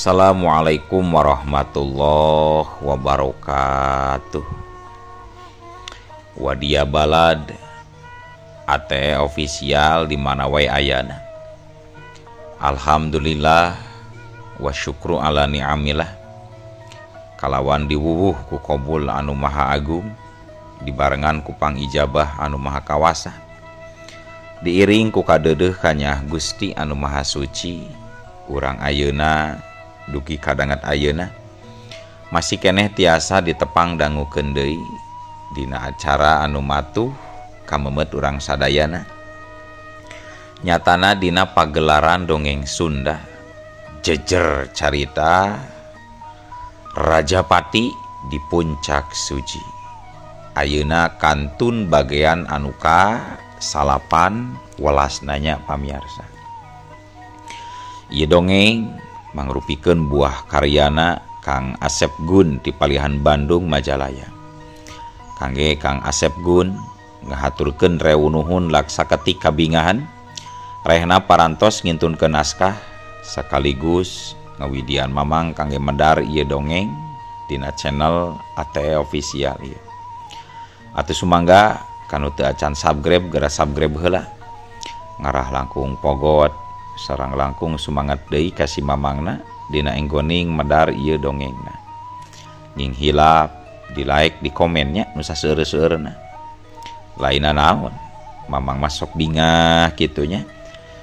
Assalamualaikum warahmatullahi wabarakatuh. Wadia balad ATE official di mana wae ayana. Alhamdulillah wa syukru ala ni'amillah. Kalawan diwuwuh ku qabul anu maha agung, dibarengan ku pangijabah anu maha kawasa, diiring ku kadeudeuh kanya Gusti anu maha suci. Urang ayeuna dugi kadangat ayeuna masih keneh tiasa ditepang dangukeun deui dina acara anu matuh kamemet urang sadayana. Nyatana dina pagelaran dongeng Sunda jejer carita Rajapati di Puncak Suci. Ayeuna kantun bagean anu ka-salapan welasnanya pamiarsa. Ieu dongeng mangrupikeun buah karyana Kang Asep Gun di Palihan Bandung Majalaya. Kangge Kang Asep Gun ngahaturkeun reunuhun laksaketi kabingahan rehna parantos ngintunkeun naskah sekaligus ngawidian mamang kangge medar ieu dongeng dina channel ATE official ieu. Atuh sumangga kanu teu acan subscribe geura subscribe heula. Ngarah langkung pogot sareng langkung sumangat deui kasih mamangna dina enggoning medar ieu dongengna. Nging hilap di like di komennya nu saseueur-seueurna. Lainna naon, mamang masuk bingah kitunya.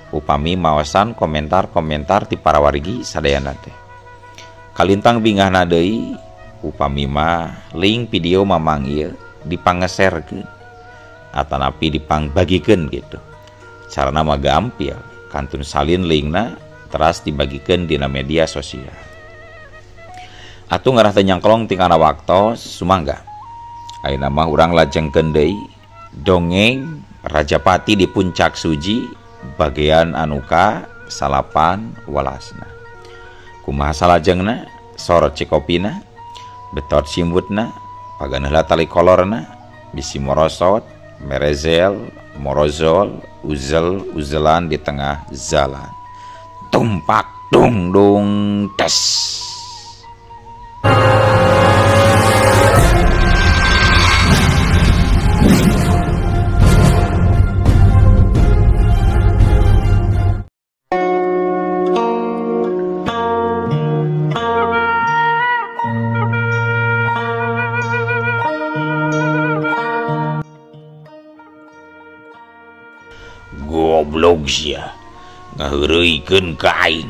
Upami maosan komentar-komentar ti para wargi sadayana teh. Kalintang bingahna deui upami mah link video mamang ieu dipangeserkeun atanapi dipangbagikeun gitu. Carana mah gampil. Kantun salin linkna teras dibagikan dina media sosial. Atuh ngarah teh nyangklong tingkana waktos sumangga. Ayeuna mah urang lajengkeun deui dongeng Rajapati di Puncak Suci bagean anu ka-salapan welasna. Kumaha salajengna? Sorot cikopina, betot simutna, paganeula tali kolorna, bisi morosot, merezel, morozol, uzelan di tengah jalan. Tumpak dung dung tes. Goblok sia ngaheureuykeun ka aing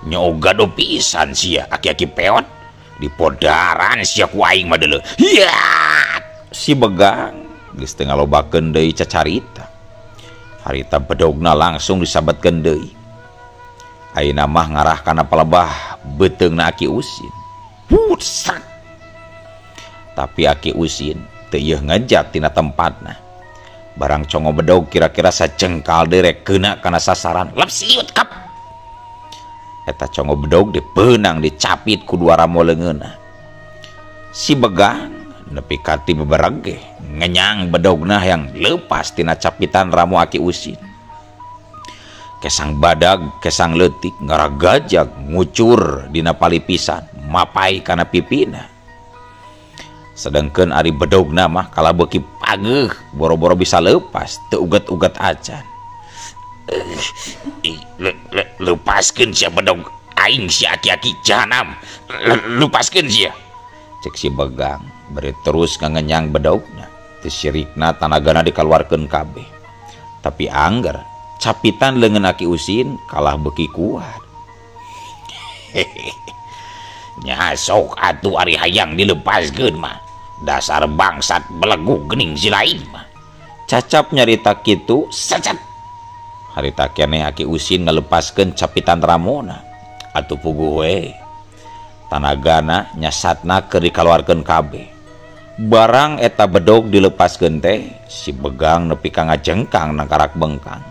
nyoga do pisan sia aki-aki peot dipodaran sia ku aing mah deuleu. Hiat si begang geus teu ngalobakeun deui cacarita. Harita bedogna langsung disabetkeun deui. Ayeuna mah ngarah kana palebah beuteungna Aki Usin. Putsak. Tapi Aki Usin teu yeuh ngejat tina tempatna. Barang congo bedog kira-kira sajengkal derek kena kana sasaran lep siut kap. Eta congo bedog dipeunang dicapit ku dua ramo leungeunna. Si begang nepi ka ti bebereg ge ngenyang bedogna yang leupas tina capitan ramo Aki Usin. Kesang badag kesang leutik ngaragajag ngucur dina palipisan mapai kana pipina. Sedangkan ari bedogna mah kala beuki pageuh boro-boro bisa leupas teu uget-uget acan. Lepaskeun sia bedog aing si aki-aki jahanam. Lepaskeun sia. Cek si begang bari terus ngangenyang bedogna. Teu sirikna tanagana dikaluarkeun kabeh. Tapi angger capitan leungeun Aki Usin kalah beuki kuat. Nya sok atuh ari hayang dilepaskeun mah. Dasar bangsat belegu geuning si lain mah. Cacap nyarita kitu secet. Harita keneh Aki Usin ngalepaskeun capitan ramona. Atuh puguh we. Tanagana nyasatna keur dikaluarkeun kabeh. Barang eta bedog dilepaskeun teh si begang nepi ka ngajengkang nang karak bengkang.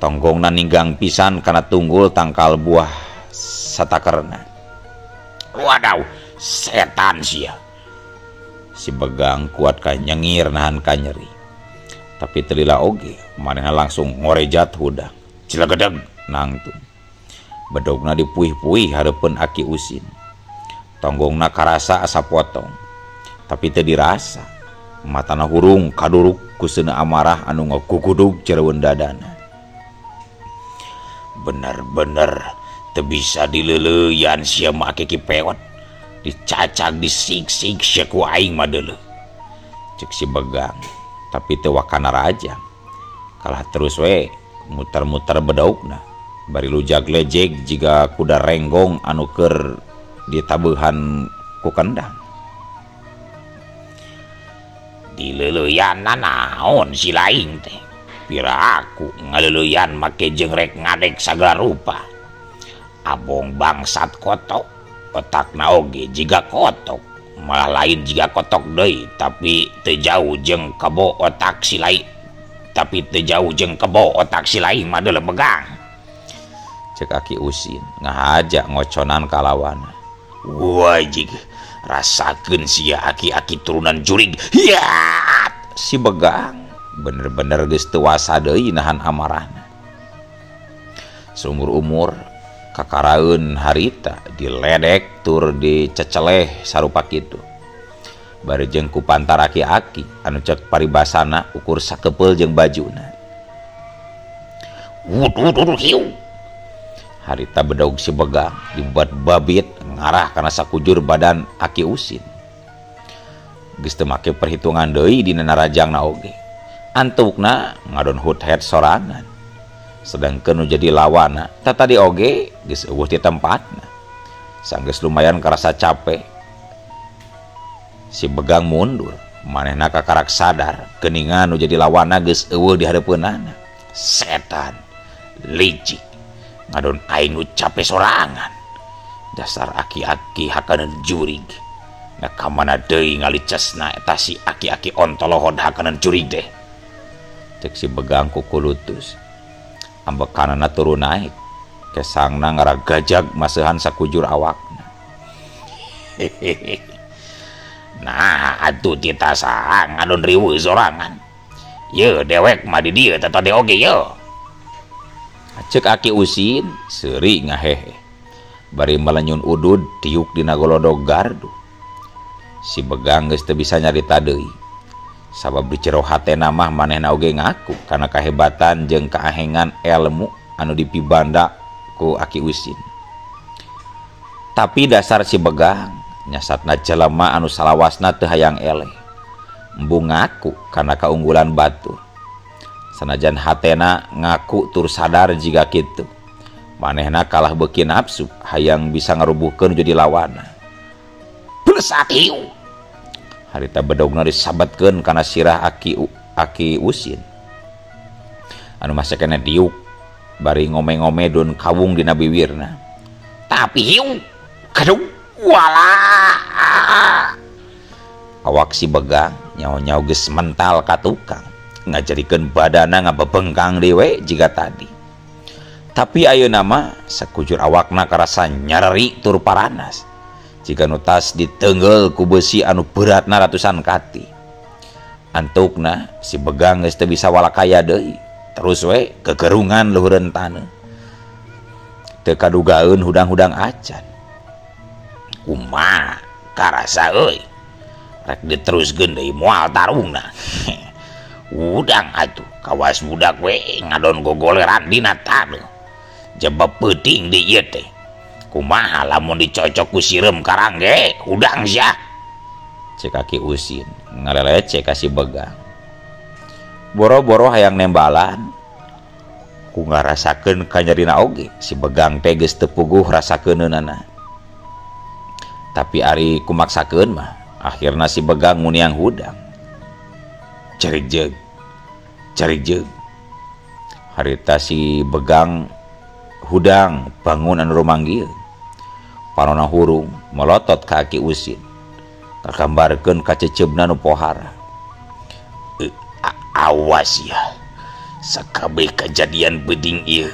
Tonggongna ninggang pisan kana tunggul tangkal buah satakerna. Wadaw, setan sia. Si begang kuat ka nyengir nahan ka nyeri. Tapi telila oge manehna langsung ngorejat hudang. Cilagedeg nangtung. bedogna dipuih-puih hareupeun Aki Usin. Tonggongna karasa asa potong, tapi teu dirasa. Matana hurung kaduruk ku seuneu amarah anu ngakukudug cereuweun dadana. Bener-bener teu bisa dileuleuyan sia make kipeot, dicacag disiksik sia ku aing mah deuleuh. Cek si Begang, tapi teu wakana raja. Kalah terus we muter-muter bedaukna, bari lujag lejeg jiga kuda renggong anu keur ditabeuhan ku kendang. Dileuleuyana naon si laing teh, pira aku ngaleuleyan make jengrek ngadek sagala rupa. Abong bangsat kotok, otakna oge jiga kotok, malah lain jiga kotok deui, tapi teu jauh jeung kebo otak si lain. Tapi teu jauh jeung kebo otak si lain mah deuleuh Begang. Cek Aki Usin ngahaja ngoconan kalawana. Wah jig, rasakeun sia aki-aki turunan jurig. Hiat! Si Begang bener-bener geus teu wasa deui nahan amarahna. Seumur umur kakaraeun harita diledek tur diceceleh sarupa kitu. Bari jeung ku pantar aki-aki anu cek paribasana ukur sakepeul jeung bajuna. Wuduh hiu. Harita bedaug si Begang dibuat babit ngarah kana sakujur badan Aki Usin. Geus teu make perhitungan deui dina narajangna oge. Antukna ngadon hut-het sorangan. Sedangkeun nu jadi lawana tadi oge geus eueuh ti tempatna. Sanggeus lumayan karasa capek, si Begang mundur, manehna kakarak sadar geuningan nu jadi lawana geus eueuh di hareupeunana. Setan licik ngadon aing nu capek sorangan. Dasar aki-aki hakaneun jurig. Na kamana deui ngalicesna eta si aki-aki ontolohod hakaneun jurig teh. Cek si Begang ku kulutus. Ambekanana turun naik, kesangna ngaragajag maseuhan sakujur awakna. Nah, atuh tita saha ngadon riweuh sorangan. Ye dewek mah di dieu tata oge ye. Cek Aki Usin seuri ngahehe. Bari melenyun udud tiuk dina golodog gardu. Si Begang geus teu bisa nyarita deui. Sabab di jero hatena mah manehna oge ngaku kana kahebatan jeung kaahengan ilmu anu dipibanda ku Aki Usin. Tapi dasar si Begang nyasatna jelema anu salawasna teu hayang eleh. Embung ngaku kana kaunggulan batur. Sanajan hatena ngaku tur sadar jika kitu. Manehna kalah beuki nafsu hayang bisa ngarubuhkeun jadi lawana. Blesat hiu. Harita bedogna disabatkeun kana sirah Aki Usin. Anu masa kena diuk bari ngome-ngome dun kawung dina bibirna. Tapi hiu kadung wala. Awak si Begang nyaho-nyaho geus mental ka tukang. Ngajarikeun badana ngabebengkang dewe jiga tadi. Tapi ayeuna mah sakujur awakna karasa nyareri tur paranas. Jika nutas ditenggel ku besi anu beratna ratusan kati. Antukna si Begang geus teu bisa walakaya deui. Terus we kegerungan luhureun taneuh. Teu kadugaeun hudang-hudang acan. Kumaha karasa euy. Rek diteruskeun deui moal tarungna. Udang atuh kawas budak we ngadon gogoleran dina taneuh. Jebab peuting di ieu teh. Kumaha lamun dicocok ku sireum karangge udang sia. Cek Aki Usin ngalecek ka si Begang. Boro-boro hayang nembalan. Ku ngarasakeun kanyarina oge si Begang teh geus teu puguh rasakeunana. Tapi ari kumaksakeun mah akhirna si Begang muniang hudang. Cari jeg. Harita si Begang hudang bangun anu rumanggil. Panonna hurung melotot ka Aki Usin. Kagambarkeun ka ceceubna nu pohara. Awas ya. Sakabeh kejadian beding ieu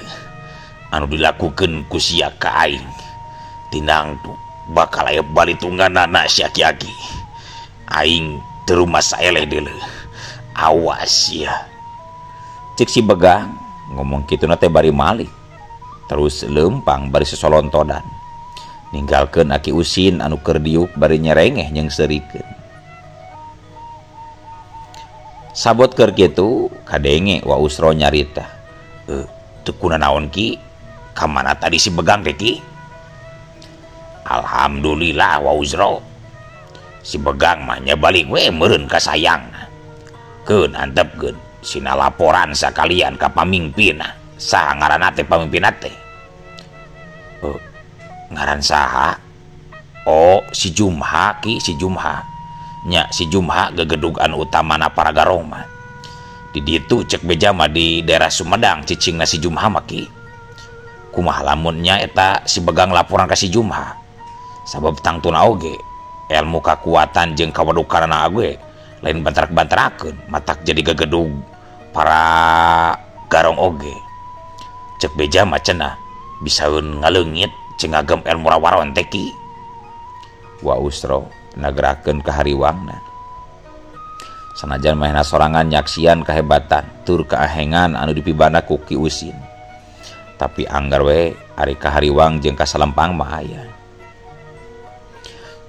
anu dilakukeun ku sia ka aing. Tinang tu bakal aya balitunganana si aki-aki. Aing teu rumah saeleh deuleuh. Awas ya. Cek si Begang ngomong kitu teh bari malih. terus lempang bari sesolontodan ninggalkeun Aki Usin anu keur diuk bari nyerengeh nyeungseurikeun. Sabot keur kitu kadenge Wa Usro nyarita, teu kunaon ki, ka mana tadi si Begang teh ki? Alhamdulillah Wa Usro, si Begang mah nya balik we meureun ka sayangna. Keun antepkeun sina laporan sakalian ka pamimpinna. Saha ngaranna teh pamimpinna teh? Ngaran saha? Oh, si Jumha ki, si Jumha. Nya si Jumha gegedugan utamana Paraga Roma. Di ditu cek beja mah di daerah Sumedang cicingna si Jumha mah ki. Kumaha lamunnya eta si Begang laporan ka si Jumha. Sabab tangtuna oge ilmu kakuatan jeung kawadukarna age lain bantarak-bantarakeun matak jadi gegedug para garong oge. Cek beja mah cenah bisaeun ngaleungit jeung ngagem ilmu rawaron teh ki. Wa Usro nagerakeun ka hariwangna. Sanajan manehna sorangan nyaksian kahebatan tur kaahengan anu dipibana ku Ki Usin. Tapi anggar we ari ka hariwang jeung ka salempang mah aya.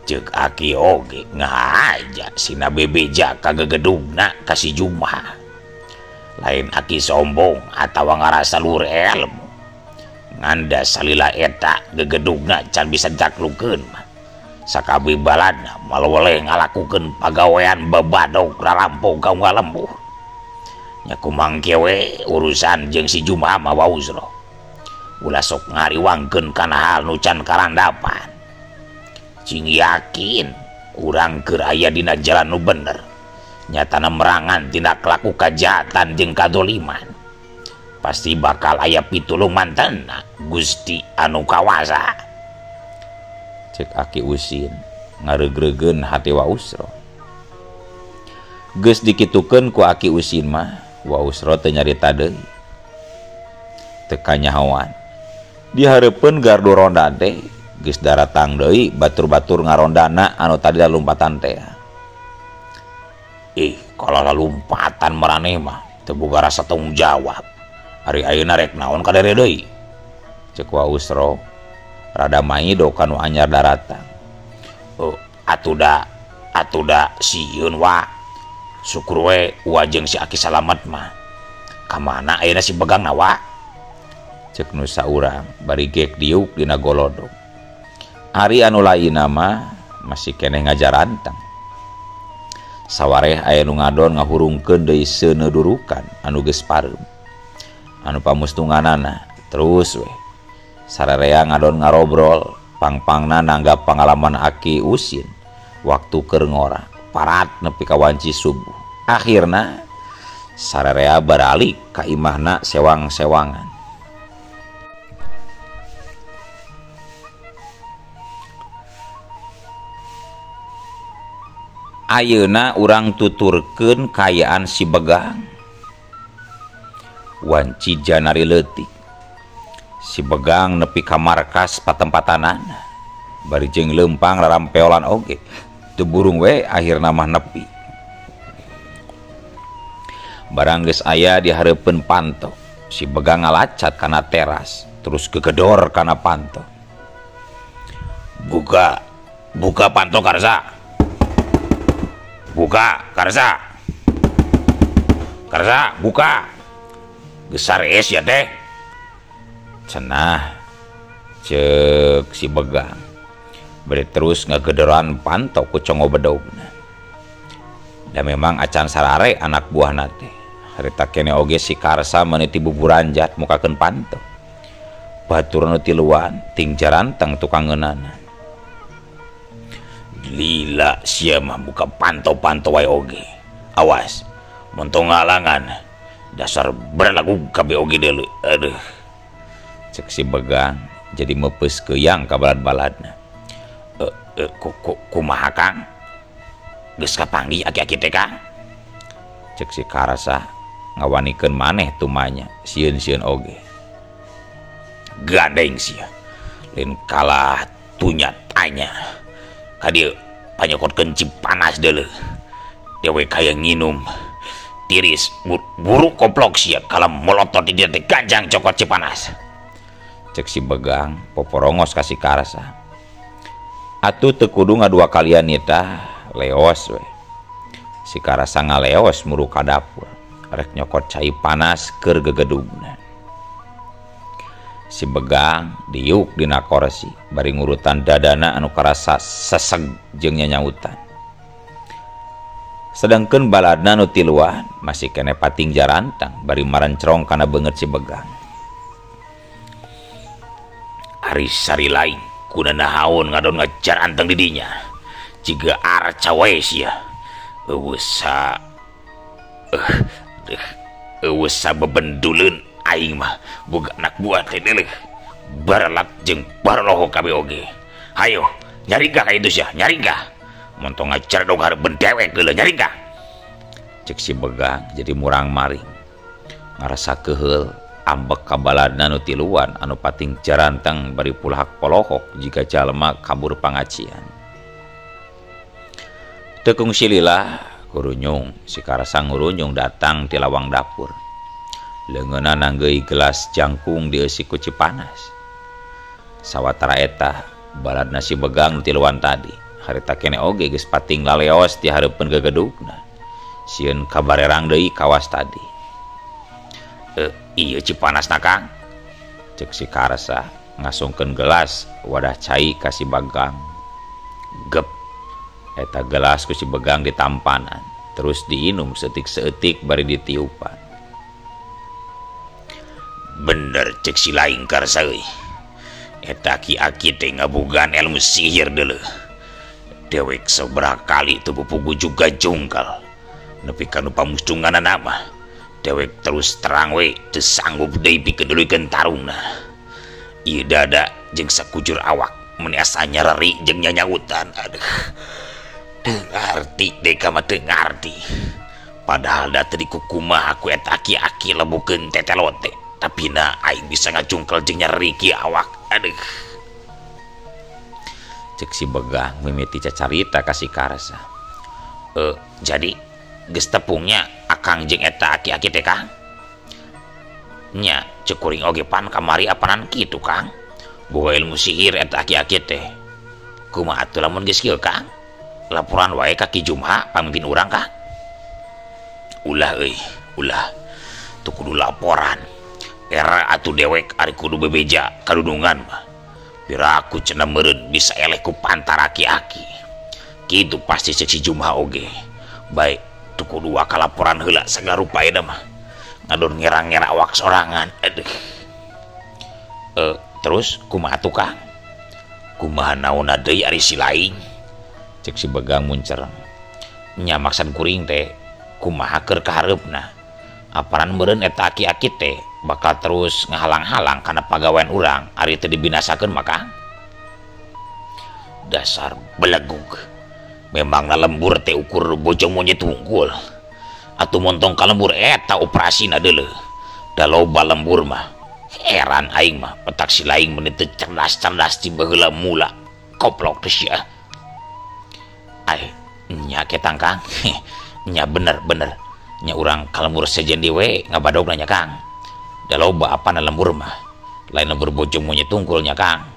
Ceuk Aki oge ngahaja sina bebeja ka gegedugna ka si Jumha. Lain Aki sombong atawa ngarasa luhur ilmu. Nganda salila eta gegedugna can bisa ditaklukeun mah. Sakabi baladna malaweleh ngalakukeun pagawean babadog rarampok kaum lembuh. Nya kumangke we urusan jeung si Jumha mah Wa Usro. Ulah sok ngariwangkeun kana hal nu can karandapan. Cing yakin urang keur aya dina jalan nu bener. Nyatana merangan tindak laku kajahatan jeung kadoliman. Pasti bakal aya pitulung mantenna Gusti anu kawasa. Cek Aki Usin ngaregreugeun hati Wa Usro. Geus dikitukeun ku Aki Usin mah Wa Usro teu nyarita deui. Teu kanyahoan. Dihareupeun gardu ronda teh geus daratang deui batur-batur ngarondana anu tadi lalumpatan teh. Kalau lalumpatan maraneh mah teu boga rasa tanggung jawab. Ari ayeuna rek naon kadere deui? Cek Wa Usro rada maido kanu anyar daratang. Atuda sieun wa. Syukur we wa jeung si Aki salamet mah. Ka mana ayeuna si Begang na wa? Cek nu saurang bari gek diuk dina golodog. Ari anu lainna mah masih keneh ngajarantang. Sawareh aya nu ngadon ngahurungkeun deui seunedurukan anu geus pareum. Anu pamustunganana terus we sararea ngadon ngarobrol pangpangna nanggap pangalaman Aki Usin waktu keur ngora parat nepi ka wanci subuh. Akhirna sararea baralik ka imahna sewang-sewangan. Ayeuna urang tuturkeun kayaan si Begang. Wanci janari leutik. Si Begang nepi ka markas patempatanana. Bari jeung leumpang rarampeolan oge. Teu burung we akhirna mah nepi. Barang geus aya di hareupeun panto. Si Begang ngalacat kana teras, terus gegedor kana panto. Buka panto Karsa. Buka Karsa. Karsa buka. Gesar es ya teh. Cenah cek si Begang. Bari terus ngagedoran panto ku congo bedogna. Dan memang acan sarare anak buahna teh. Harita kene oge si Karsa meniti buburanjat mukakeun panto. Batur nu tiluan ting jaranteng tukang ngeunana. Lila sia mah buka panto-panto wae oge. Awas, mun teu ngalangan dasar berlagu kabeh oge deuleu. Aduh. Cek si Begang jadi mepeus keuyang ka balad-baladna. Kumaha Kang? Geus kapanggih aki-aki teh Kang? Cek si Karsa ngawanikeun maneh tumanya sieun-sieun oge. Gandeng sia. Lain kalah tunya tanya. Kadieu panyokotkeun cip panas deuleu. Dewe kaya nginum tiris buru koplok sia kala molotot di dieu teh ganjang cokot cip panas. cek si Begang poporongos kasih karasa. Atuh teu kudu ngadua kalian nita leos we. Si karasa ngaleos muru ka dapur rek nyokot cai panas keur gegedugna. Si Begang diuk dina kursi bari ngurutan dadana anu karasa seseg jeung nyanyautan. Sedangkeun baladna nu tiluan masih kene pating jarantang bari marencrong kana beungeut si Begang. Ari sari lain kunana haun ngadon ngajar anteng di dinya jiga arca wae sia eueusa bebenduleun aing mah boga anak buah teh deuleuh baralat jeung baraloho kabeh oge. Hayo nyarigah ka itu sia nyarigah montong ngajar dong hareup dewek geuleuh nyarigah. Cek si Begang jadi murang maring ngarasa keheul ambek ka baladna nu tiluan anu pating jarantang bari pulhak polohok jika jalma kabur pangacian. Teu kungsi lila Gurunyung si karasa ngurunyung datang ti lawang dapur. Leungeunna nanggeui gelas jangkung dieusi ku Cipanas. Sawatara eta baladna si Begang nu tiluan tadi harita kene oge geus pating laleos ti hareupeun gegedugna. Sieun kabarerang deui kawas tadi. Iya Cipanas Kang, cek si karasa ngasungkeun gelas wadah cai ka si Begang. Gep eta gelas ku si Begang ditampanan terus diinum setik-seetik bari ditiupan. Bener cek si laing karasa euy, eta aki-aki teh ngabogaan ilmu sihir deuleuh. Dewek sabaraha kali teu pupugu juga jungkal nepi ka nu pamustunganna mah dewek terus terang we teu sanggup deui pikeun duluykeun tarungna. Ieu dada jeung sakujur awak mun asa nyareri jeung nyanyautan. Aduh teu ngarti deka mah teu ngarti. Padahal da teu dikukumaha aku eta aki-aki lebukeun tetelote tapi na aing bisa ngajungkel jeung nyareri kieu awak. Aduh cek si Begang mimiti cacarita ka si karasa. Jadi geus tepungnya akang jeung eta aki-aki teh Kang? Nya ceuk kuring oge pan kamari apanan kitu Kang. Boga ilmu sihir eta aki-aki teh. Kumaha atuh lamun geus kieu Kang? Laporan wae ka Ki Jumha pamimpin urang Kang. Ulah euy, ulah. Teu kudu laporan. Era atuh dewek ari kudu bebeja kadudungan mah. Piraku cenah meureun bisa eleh ku pantar aki-aki. Kitu pasti cek si Jumha oge. Baik teu kudu kalaporan heula sagarupa eta mah ngadon ngerang-ngera awak sorangan. Aduh terus kumaha tuh Kang? Kumaha naonna deui ari si laing? Cek si Begang muncereng. Nya maksud kuring teh kumaha keur kahareupna aparan meureun eta aki-aki teh bakal terus ngahalang-halang kana pagawean urang ari teu dibinasakeun mah Kang. Dasar belegug. Memangna lembur teh ukur bojong monyet unggul. Atuh montong ka lembur eta operasina deuleuh. Da loba lembur mah. Heran aing mah petak si laing mun teu cerdas-cerdas ti baheula mula. Koplok teh sia. Ai nya ketang Kang. Nya bener-bener. Nya urang ka lembur sejen di we ngabadogna nya Kang. Da loba apana lembur mah. Lain lembur bojong monyet unggul nya Kang.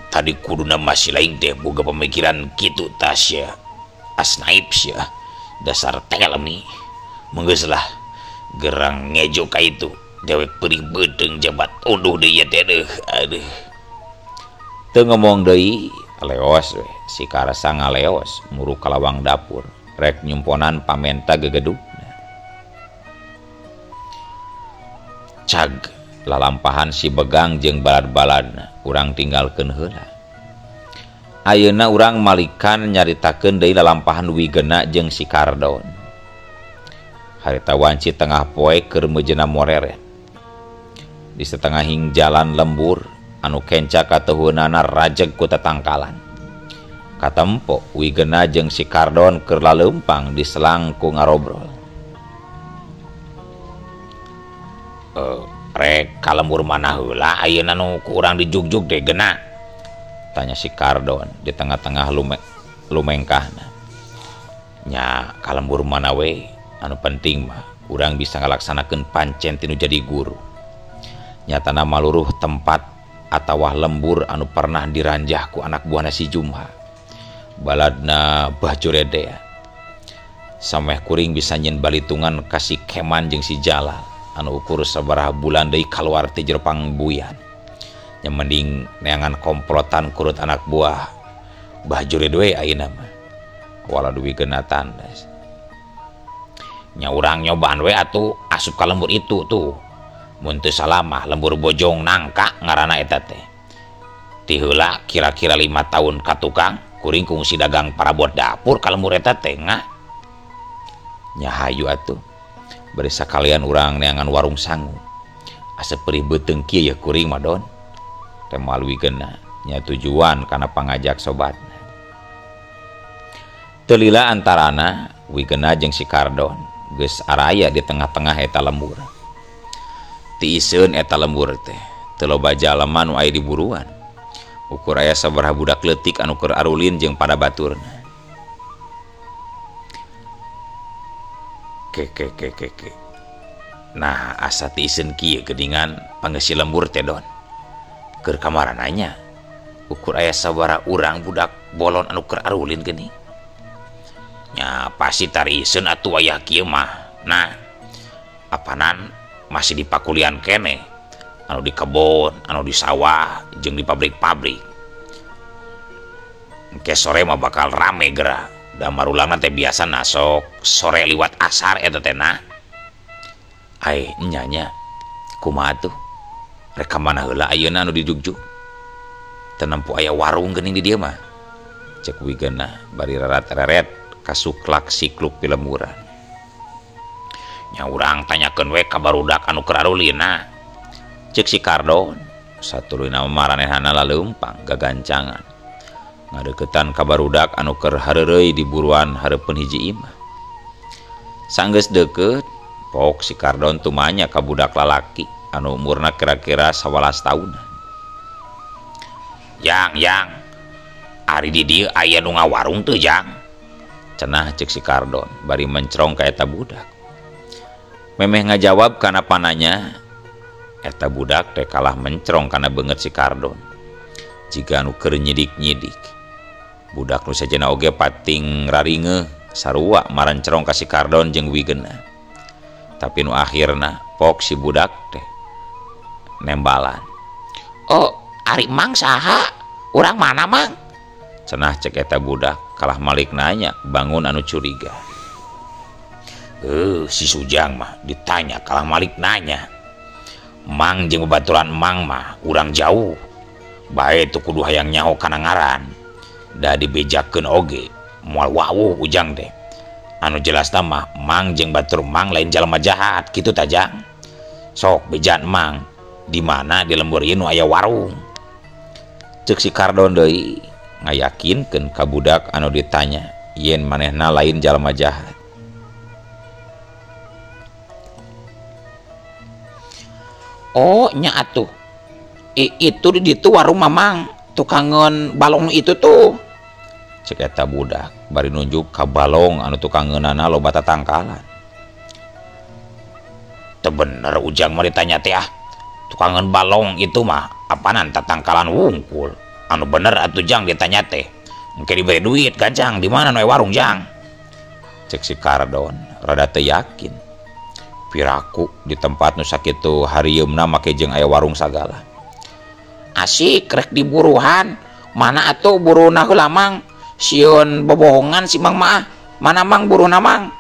Tadi kuduna masih lain teh boga pemikiran kitu tasya asnaib sia dasar telemi menggeus lah gerang ngejo ka itu dewek perih beudeng jabat unduh deui teh aduh teu ngomong deui leos we si karasa ngaleos muru ka lawang dapur rek nyumponan pamenta gegedugna. Cag lalampahan si Begang jeung balad-baladna urang tinggalkeun heula. Ayeuna urang malikan nyaritakeun deui lalampahan Wigena jeung si Kardon. Harita wanci tengah poe keur meujeuna morere. Di setengahing jalan lembur anu kenca kateuheunana rajeg ku tatangkalan. Katempo Wigena jeung si Kardon keur laleumpang diselang ku ngarobrol. Rek kalembur mana heula ayeuna nu ku urang dijugjug teh Gena? Tanya si Kardon di tengah-tengah lumengkahna. Nya kalembur mana we anu penting mah urang bisa ngalaksanakeun pancen tinu jadi guru. Nyatana maluruh tempat atawah lembur anu pernah diranjah ku anak buahna si Jumha, baladna Bajurede. Sameh kuring bisa nyen balitungan kasih Keman jeung si Jalal anu ukur sabaraha bulan deui kaluar ti jero pangbuyan. Nya mending neangan komplotan kurut anak buah Bajurede we ayeuna mah. Wala duwi geuna tandas. Nya urang nyobaan we atuh asup ka lembur itu tuh. Mun teu salamah lembur Bojong Nangka ngaranna eta teh. Ti heula kira-kira 5 tahun ka tukang kuring kungsi dagang parabot dapur ka lembur eta teh nya hayu atuh. Bari sakalian urang neangan warung sangu. Asa perih beuteung kieu ya kuring mah don. Teh malui geuna nya tujuan kana pangajak sobatna. Teu lila antarana Wigena jeung si Kardon geus araya di tengah-tengah eta lembur. Ti iseun eta lembur teh teu loba jalema nu aya di buruan. Ukur aya sabaraha budak leutik anu keur arulin jeung pada baturna. Ke. Nah, asa ti iseun kieu geuningan pangeus lembur teh don. Keur kamarana nya. Ukur aya sabaraha urang budak bolon anu keur arulin geuning. Nya pasti tari iseun atuh aya kieu mah. Nah, apanan masih di pakulian kene anu di kebon, anu di sawah, jeung di pabrik-pabrik. Engke sore mah bakal rame geura. Da marulangna teh biasa sok sore liwat asar eta teh na. Ai nya kumaha tuh? Rek ka mana heula ayeuna anu dijugjug? Teu nempo aya warung geuning di dieu mah. Cek Wigena bari rarat-raret kasuklak sikluk pilemuran. Nya urang tanyakeun we ka barudak anu keur arulina. Cek si Kardon satuluyna maranehna laleumpang gagancangan ngadeuketan ka barudak anu keur hareureuy di buruan hareupeun hiji imah. Sanggeus deukeut pok si Kardon tumanya ka budak lalaki anu umurna kira-kira 11 tahunan. Yang ari di dieu aya nu ngawarung teu Jang? Cenah cek si Kardon bari mencrong ka eta budak. Memeh ngajawab kana pananya. Eta budak teh kalah mencrong kana beungeut si Kardon. Jiga anu keur nyidik-nyidik. Budak nu sajana oge pating raringeuh sarua marencrong ka si Kardon jeung Wigena. Tapi nu akhirna pok si budak teh nembalan. Oh, ari Mang saha? Urang mana Mang? Cenah cek eta budak kalah malik nanya bangun anu curiga. Si Sujang mah ditanya kalah malik nanya. Mang jeung babaturan Mang mah urang jauh. Bae teu kudu hayang nyaho kana ngaran. Da dibejakeun oge moal wawuh ujang teh. Anu jelasna mah Mang jeung batur Mang lain jalma jahat kitu ta Jang. Sok bejaan Mang di mana di lembur ieu nu aya warung. Cek si Kardon deui ngayakinkeun ka budak anu ditanya yen manehna lain jalma jahat. Oh nya atuh itu di ditu warung Mamang tukangeun balong itu tuh. Cek eta budak bari nunjuk ka balong anu tukangeunana loba tatangkalan. Teu bener ujang mah ditanya teh tukangeun balong itu mah apanan tatangkalan wungkul. Anu bener atuh Jang ditanya teh. Engke diberi duit ka Jang di mana we warung Jang? Cek si Kardon rada teu yakin. Piraku di tempat nu sakitu harieumna make jeung aya warung sagala. Asik rek di buruhan. Mana atuh buruna heula Mang? Sieun bobohongan si Mang mah. Mana Mang buruna Mang?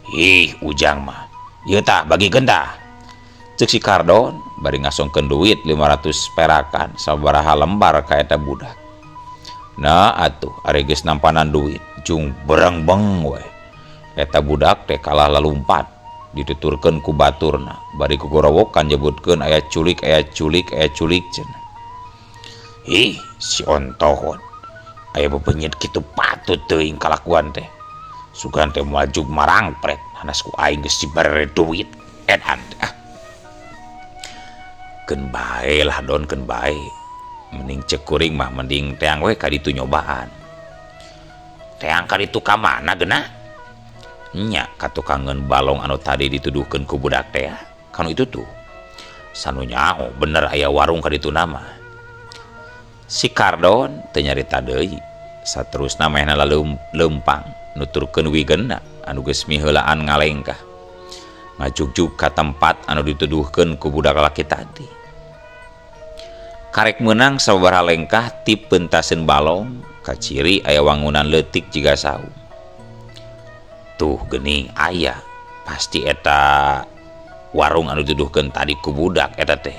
Ih, ujang mah. Ieu tah bagikeun tah. Cek si Kardon bari ngasongkeun duit 500 perakan sabaraha lembar ka eta budak. Nah atuh ari geus nampanan duit jung berengbeng we. Eta budak teh kalah lalumpat dituturkeun ku baturna bari kugorowokan nyebutkeun aya culik cenah. Ih si ontohon aya bebenyit kitu patut teuing kalakuan teh. Sugan teh maju marangpret hanas ku aing geus dibere duit edan. Keun bae lah don keun bae. Mending cek kuring mah mending teang we ka ditu nyobaan. Teang ka ditu ka mana geuna? nya katukangan balong anu tadi dituduhkan ku budak teh kan itu tuh sanunya bener aya warung ka ditu nama. Si Kardon teu nyarita deui saterusna mehna lempang nuturkeun wigenna anu geus miheulaan ngalengkah ngajugjug ka tempat anu dituduhkeun ku budak laki tadi. Karek menang sababaraha lengkah ti peuntaseun balong kaciri aya wangunan leutik jiga saung. Tuh geuning aya pasti eta warung anu dituduhkeun tadi ku budak eta teh.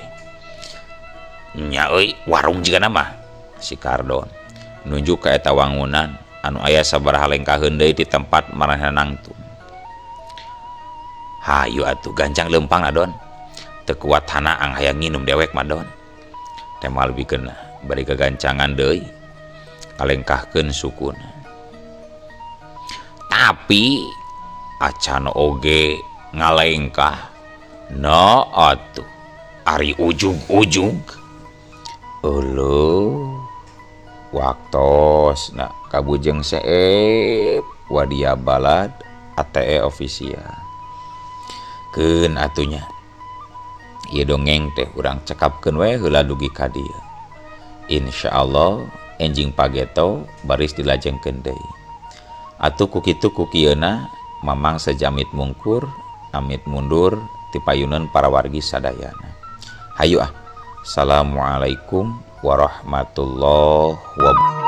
Nya euy warung jiga nama si Kardon nunjuk ka eta wangunan anu aya sabaraha lengkaheun deui di tempat maranehna nangtung. Hayu atuh gancang lempang adon teu kuat hanaang hayang nginum dewek mah don. Temal bikeun bari kegancangan deui kalengkahkeun sukuna. Tapi acan oge ngalengkah no atuh ari ujug-ujug eueuh waktos na kabujeng seep wadia balad ATE official keun atunya. Ieu dongeng teh urang cekapkeun we heula dugi ka dieu. Insyaallah enjing pageto baris dilajengkeun deui. Atuh ku kitu ku kieuna mamang sejamit mungkur amit mundur ti payuneun para wargi sadayana. Hayu ah. Assalamualaikum warahmatullahi wabarakatuh.